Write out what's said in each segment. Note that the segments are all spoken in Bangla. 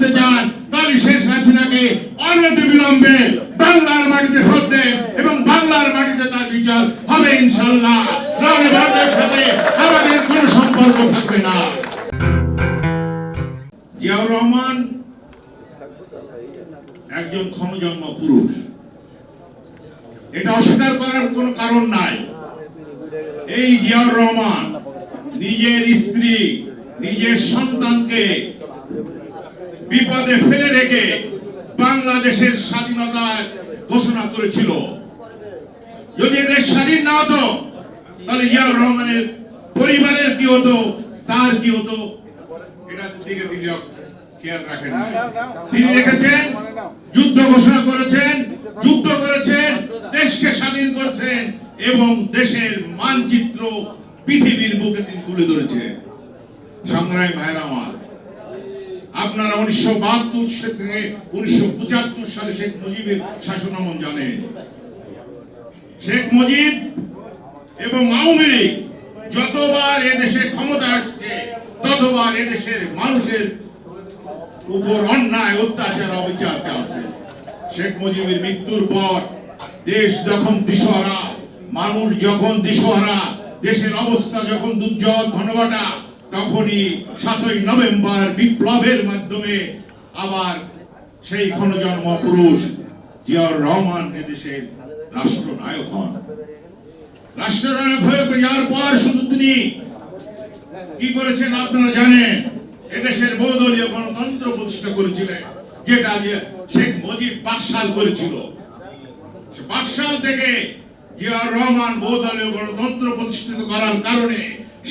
রাখতে চান তাহলে শেখ হাসিনাকে অনতি বিলম্বে বাংলার মাটিতে ফেরত এবং বাংলার মাটিতে তার বিচার হবে ইনশাআল্লাহ। নাহলে ভারতের সাথে আমাদের কোনো সম্পর্ক থাকবে না। জিয়াউর রহমান একজন ক্ষণজন্ম পুরুষ, এটা অস্বীকার করার কোনো কারণ নাই। এই জিয়াউর রহমান নিজের স্ত্রী নিজের সন্তানকে বিপদে ফেলে রেখে বাংলাদেশের স্বাধীনতার ঘোষণা করেছিল। যদি দেশ স্বাধীন না হতো তাহলে জিয়াউর রহমানের পরিবারের কি হতো, তার কি হতো, এটা দিকে তিনি খেয়াল রাখেন। তিনি রেখেছেন, যুদ্ধ ঘোষণা করেছেন, যুদ্ধ করেছেন, দেশকে স্বাধীন করেছেন এবং দেশের মানচিত্র পৃথিবীর বুকে তিনি তুলে ধরেছেন। সংগ্রামী ভাইরা আমার, আপনারা 1972 থেকে 1975 সালে শেখ মুজিবের শাসনামল জানেন। শেখ মুজিব এবং আওয়ামী লীগ যতবার এদেশে ক্ষমতা আসছে ততবার এদেশের মানুষের উপর অন্যায় অত্যাচার অবিচার চলছে। শেখ মুজিবের মৃত্যুর পর দেশ যখন দিশাহারা, মানুষ যখন দিশাহারা, দেশের অবস্থা যখন দুর্যোগ ঘনঘটা, তখনই 7ই নভেম্বর বিপ্লবের মাধ্যমে আবার সেই ক্ষণজন্ম পুরুষ জিয়াউর রহমান এদেশের রাষ্ট্রনায়ক হন। রাষ্ট্রনায়ক হয়ে যাওয়ার পর শুধু তিনি কি করেছেন আপনারা জানেন। এদেশের বহুদলীয় গণতন্ত্র প্রতিষ্ঠা করেছিলেন, যেটা শেখ মুজিব বাকশাল করেছিল। বাকশাল থেকে জিয়াউর রহমান বহুদলীয় গণতন্ত্র প্রতিষ্ঠিত করার কারণে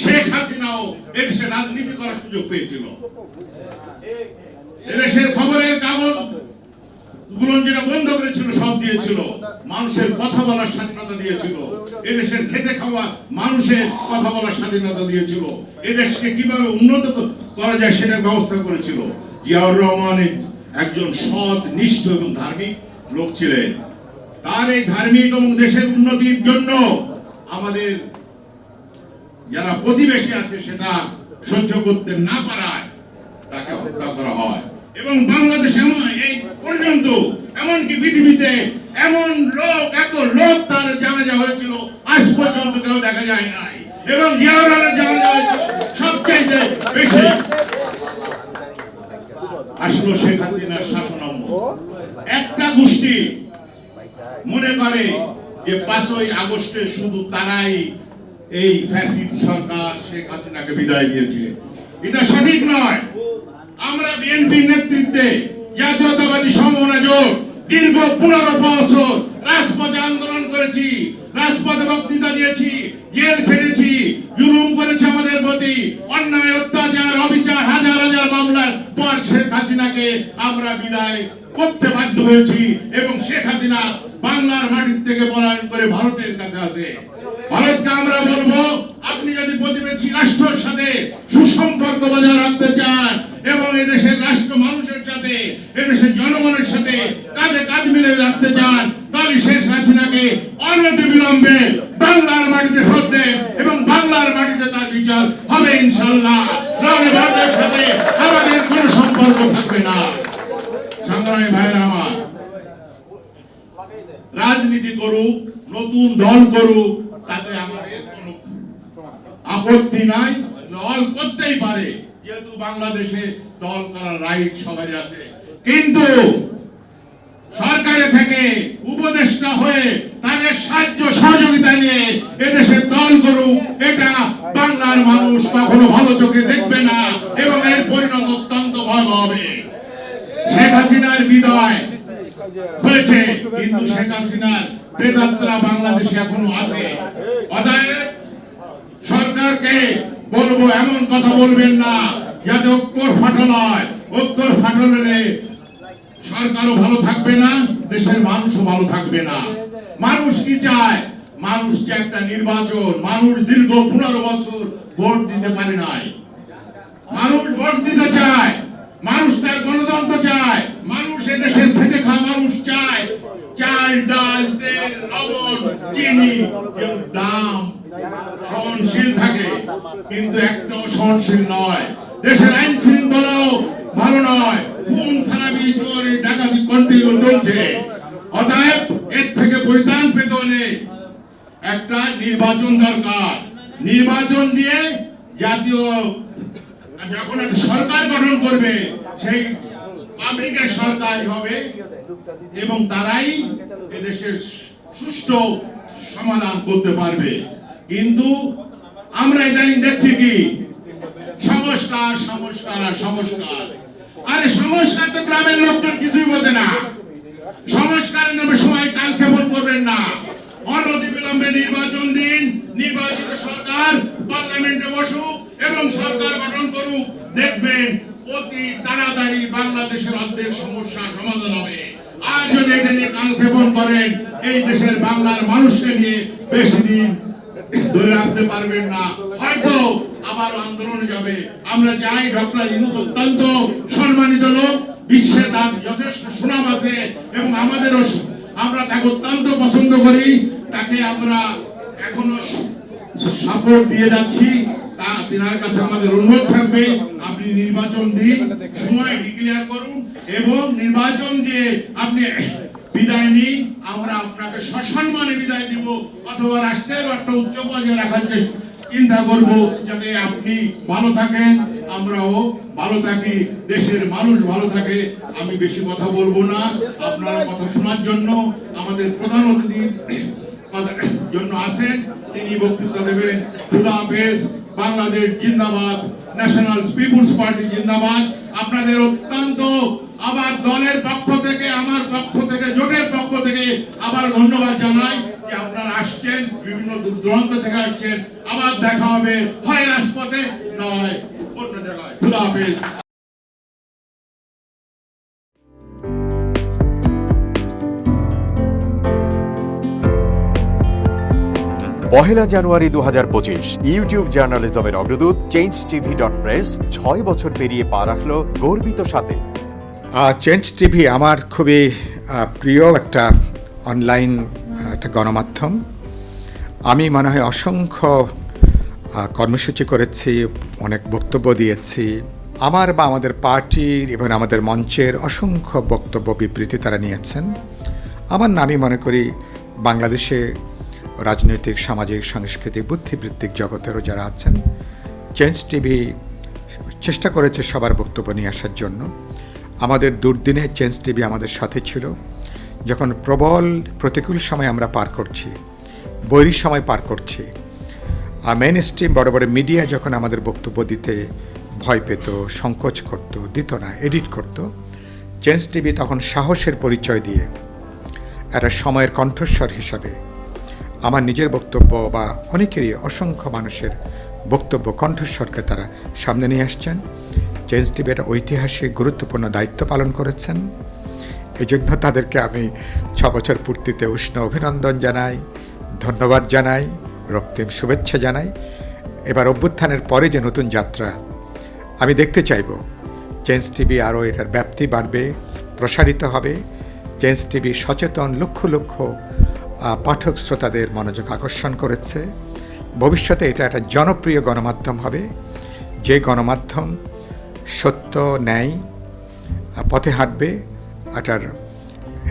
শেখ হাসিনাও এদেশে রাজনীতি করার সুযোগ পেয়েছিল। এদেশের খবরের কাগজ গুলো যেটা বন্ধ করেছিল সব দিয়েছিল, মানুষের কথা বলার স্বাধীনতা দিয়েছিল, এদেশের খেতে খাওয়া মানুষের কথা বলার স্বাধীনতা দিয়েছিল, এদেশকে কিভাবে উন্নত করা যায় সেটার ব্যবস্থা করেছিল। জিয়াউর রহমান একজন সৎ, নিষ্ঠ এবং ধার্মিক লোক ছিলেন। তার এই ধার্মিক এবং দেশের উন্নতির জন্য আমাদের যারা প্রতিবেশী আছে সেটা সহ্য করতে না পারায় তাকে হত্যা করা হয়। এবং বাংলাদেশে এই পর্যন্ত এমনকি পৃথিবীতে এমন লোক, এত লোক তার জানাজা হয়েছিল আজ পর্যন্ত কেউ দেখা যায় নাই। এবং জিয়াউর রহমানের জানাজা হয়েছিল সবচেয়ে বেশি। আসলো শেখ হাসিনার শাসনামল। একটা গোষ্ঠী মনে করে যে 5ই আগস্টে শুধু তারাই এই ফ্যাসিস্ট সরকার শেখ হাসিনাকে বিদায় দিয়েছে। এটা সঠিক নয়। আমরা বিএনপির নেতৃত্বে জাতীয়তাবাদী সমমনা জোট দীর্ঘ 15 বছর রাজপথে আন্দোলন করেছি, রাজপথে বক্তৃতা দিয়েছি, জেল খেটেছি, জুলুম করেছে আমাদের প্রতি, অন্যায় অত্যাচার অবিচার, হাজার হাজার মামলার পর শেখ হাসিনাকে আমরা বিদায় করতে বাধ্য হয়েছি। এবং শেখ হাসিনা বাংলার মাটির থেকে পলায়ন করে ভারতের কাছে আছে। ভারতকে আমরা বলবো, আপনি যদি প্রতিবেশী রাষ্ট্রের সাথে সুসম্পর্ক বজায় রাখতে চান এবং এদেশের রাষ্ট্র মানুষের সাথে, এদেশের জনগণের সাথে কাঁধে কাঁধ মিলে রাখতে চান, তাহলে শেখ হাসিনাকে অনতি বিলম্বে বাংলার মাটিতে ফেরত এবং বাংলার মাটিতে তার বিচার হবে ইনশাআল্লাহ। নাহলে ভারতের সাথে আমাদের কোনো সম্পর্ক থাকবে না। সংগ্রামী ভাইরা আমার, রাজনীতি করুক, নতুন দল করুক, তাতে আমাদের কোনো আপত্তি নাই। দল করতেই পারে, যেহেতু বাংলাদেশে দল করার রাইট সবাই আছে। কিন্তু সরকারে থেকে উপদেষ্টা হয়ে তাদের সাহায্য সহযোগিতা নিয়ে এদেশের দল করুক, এটা বাংলার মানুষ কখনো ভালো চোখে দেখবে না এবং এর পরিণত অত্যন্ত ভয়াবহ হবে। শেখ হাসিনার বিদায় হয়েছে, কিন্তু শেখ হাসিনার প্রেতাত্মা বাংলাদেশে এখনো আছে। অতএব সরকারকে বলবো, এমন কথা বলবেন না যাতে ঐক্যর ফাটল হয়। ঐক্যর ফাটল হলে সরকারও ভালো থাকবে না, দেশের মানুষও ভালো থাকবে না। মানুষ কি চায়? মানুষ চায় একটা নির্বাচন। মানুষ দীর্ঘ 15 বছর ভোট দিতে পারে নাই। মানুষ ভোট দিতে চায়, মানুষ তার গণতন্ত্র চায়, মানুষ এদেশের খেটে খাওয়া মানুষ চায় চাল, ডাল, তেল, লবণ, চিনি দাম সহনশীল থাকে, কিন্তু একটাও সহনশীল নয়। দেশের আইন শৃঙ্খলাও ভালো নয়, খুন খারাপি চুরি ডাকাতি কন্টিনিউ চলছে। অতএব এর থেকে পরিত্রাণ পেতে হলে একটা নির্বাচন দরকার। নির্বাচন দিয়ে জাতীয় যখন একটা সরকার গঠন করবে সেই পাবলিকের সরকার হবে এবং তারাই এদেশের সুষ্ঠু সমাধান করতে পারবে। কিন্তু আমরা ইদানিং দেখছি কি সংস্কার সংস্কার আর সংস্কার। আরে সংস্কার তো গ্রামের লোকজন কিছুই বোঝে না। সংস্কারের নামে সময় কালক্ষেপণ করবেন না। অনতিবিলম্বে নির্বাচন দিন, নির্বাচিত সরকার পার্লামেন্টে বসুক এবং সরকার গঠন করুক। দেখবেন অতি তাড়াতাড়ি বাংলাদেশের অর্ধেক সমস্যা সমাধান হবে। আর যদি এটা নিয়ে কালক্ষেপণ করেন এই দেশের বাংলার মানুষকে নিয়ে বেশি দিন ধরে রাখতে পারবেন না, হয়তো আবার আন্দোলনে যাবে। আমরা চাই ডক্টর ইউনূস অত্যন্ত সম্মানিত লোক, বিশ্বে তার যথেষ্ট সুনাম আছে এবং আমাদেরও আমরা তাকে অত্যন্ত পছন্দ করি। তাকে আমরা এখনো সাপোর্ট দিয়ে যাচ্ছি। তিনার কাছে আমাদের অনুরোধ থাকবে আপনি নির্বাচন দিন, সময় ডিক্লেয়ার করুন এবং নির্বাচন দিয়ে আপনি বিদায় নিন। আমরা আপনাকে সসম্মানে বিদায় দিব অথবা রাষ্ট্রের একটা উচ্চ পর্যায়ে রাখার চিন্তা করব, যাতে আপনি ভালো থাকেন, আমরাও ভালো থাকি, দেশের মানুষ ভালো থাকে। আমি বেশি কথা বলবো না। আপনারা কথা শোনার জন্য আমাদের প্রধান অতিথি জন্য আছেন, তিনি বক্তৃতা দেবেন। খুদা হাফেজ। বাংলাদেশ জিন্দাবাদ। ন্যাশনাল পিপুলস পার্টি জিন্দাবাদ। আপনাদের অত্যন্ত আবার দলের পক্ষ থেকে, আমার পক্ষ থেকে, জোটের পক্ষ থেকে আবার ধন্যবাদ জানাই যে আপনারা আসছেন, বিভিন্ন দূর দূরান্ত থেকে আসছেন। আবার দেখা হবে হয় রাজপথে নয় অন্য জায়গায়। খুদা হাফেজ। পহেলা জানুয়ারি 2025 ইউটিউব জার্নালিজমের অগ্রদূত changeTV.press 6 বছর পেরিয়ে পা রাখল গর্বিত সাথে। চেঞ্জ টিভি আমার খুবই প্রিয় একটা অনলাইন একটা গণমাধ্যম। আমি মনে হয় অসংখ্য কর্মসূচি করেছি, অনেক বক্তব্য দিয়েছি। আমার বা আমাদের পার্টির এবং আমাদের মঞ্চের অসংখ্য বক্তব্য বিবৃতি তারা নিয়েছেন। আমার নামই মনে করি বাংলাদেশে রাজনৈতিক, সামাজিক, সাংস্কৃতিক, বুদ্ধিবৃত্তিক জগতেরও যারা আছেন, চেঞ্জ টিভি চেষ্টা করেছে সবার বক্তব্য নিয়ে আসার জন্য। আমাদের দুর্দিনে চেঞ্জ টিভি আমাদের সাথে ছিল। যখন প্রবল প্রতিকূল সময় আমরা পার করছি, বৈরী সময় পার করছি, আর মেইন স্ট্রিম বড় বড় মিডিয়া যখন আমাদের বক্তব্য দিতে ভয় পেত, সংকোচ করত, দিত না, এডিট করত, চেঞ্জ টিভি তখন সাহসের পরিচয় দিয়ে একটা সময়ের কণ্ঠস্বর হিসাবে আমার নিজের বক্তব্য বা অনেকেরই, অসংখ্য মানুষের বক্তব্য, কণ্ঠস্বরকে তারা সামনে নিয়ে আসছেন। চেঞ্জ টিভি একটা ঐতিহাসিক গুরুত্বপূর্ণ দায়িত্ব পালন করেছেন। এই জন্য তাদেরকে আমি 6 বছর পূর্তিতে উষ্ণ অভিনন্দন জানাই, ধন্যবাদ জানাই, রক্তিম শুভেচ্ছা জানাই। এবার অভ্যুত্থানের পরে যে নতুন যাত্রা আমি দেখতে চাইব, চেঞ্জ টিভি আরও এটার ব্যাপ্তি বাড়বে, প্রসারিত হবে। চেঞ্জ টিভি সচেতন লক্ষ লক্ষ পাঠক শ্রোতাদের মনোযোগ আকর্ষণ করেছে। ভবিষ্যতে এটা একটা জনপ্রিয় গণমাধ্যম হবে, যে গণমাধ্যম সত্য, ন্যায় পথে হাঁটবে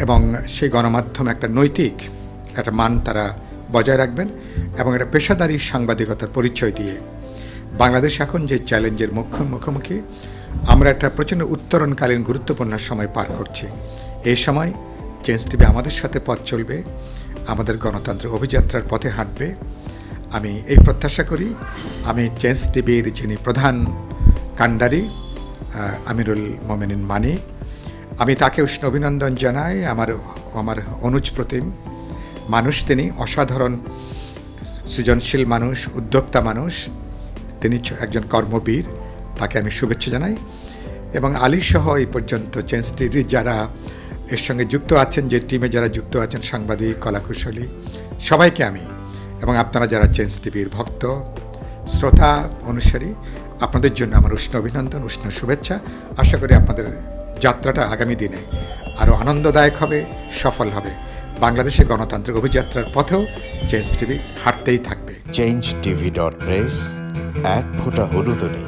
এবং সেই গণমাধ্যম একটা নৈতিক একটা মান তারা বজায় রাখবেন এবং একটা পেশাদারি সাংবাদিকতার পরিচয় দিয়ে বাংলাদেশ এখন যে চ্যালেঞ্জের মুখোমুখি, আমরা একটা প্রচণ্ড উত্তরণকালীন গুরুত্বপূর্ণ সময় পার করছি। এই সময় চেঞ্জ টিভি আমাদের সাথে পথ চলবে, আমাদের গণতন্ত্রের অভিযাত্রার পথে হাঁটবে। আমি এই প্রত্যাশা করি। আমি চেঞ্জ টিভির যিনি প্রধান কাণ্ডারি আমিরুল মোমিনিন মানিক, আমি তাকে উষ্ণ অভিনন্দন জানাই। আমার অনুজ প্রতিম মানুষ, তিনি অসাধারণ সৃজনশীল মানুষ, উদ্যোক্তা মানুষ, তিনি একজন কর্মবীর, তাকে আমি শুভেচ্ছা জানাই। এবং আলী সহ এই পর্যন্ত চেঞ্জ টিভির যারা এর সঙ্গে যুক্ত আছেন, যে টিমে যারা যুক্ত আছেন, সাংবাদিক, কলাকুশলী, সবাইকে আমি এবং আপনারা যারা চেঞ্জ টিভির ভক্ত, শ্রোতা, অনুসারী, আপনাদের জন্য আমার উষ্ণ অভিনন্দন, উষ্ণ শুভেচ্ছা। আশা করি আপনাদের যাত্রাটা আগামী দিনে আরও আনন্দদায়ক হবে, সফল হবে। বাংলাদেশের গণতান্ত্রিক অভিযাত্রার পথেও চেঞ্জ টিভি হাঁটতেই থাকবে। changeTV.press, এক ফোঁটা হলুদও নেই।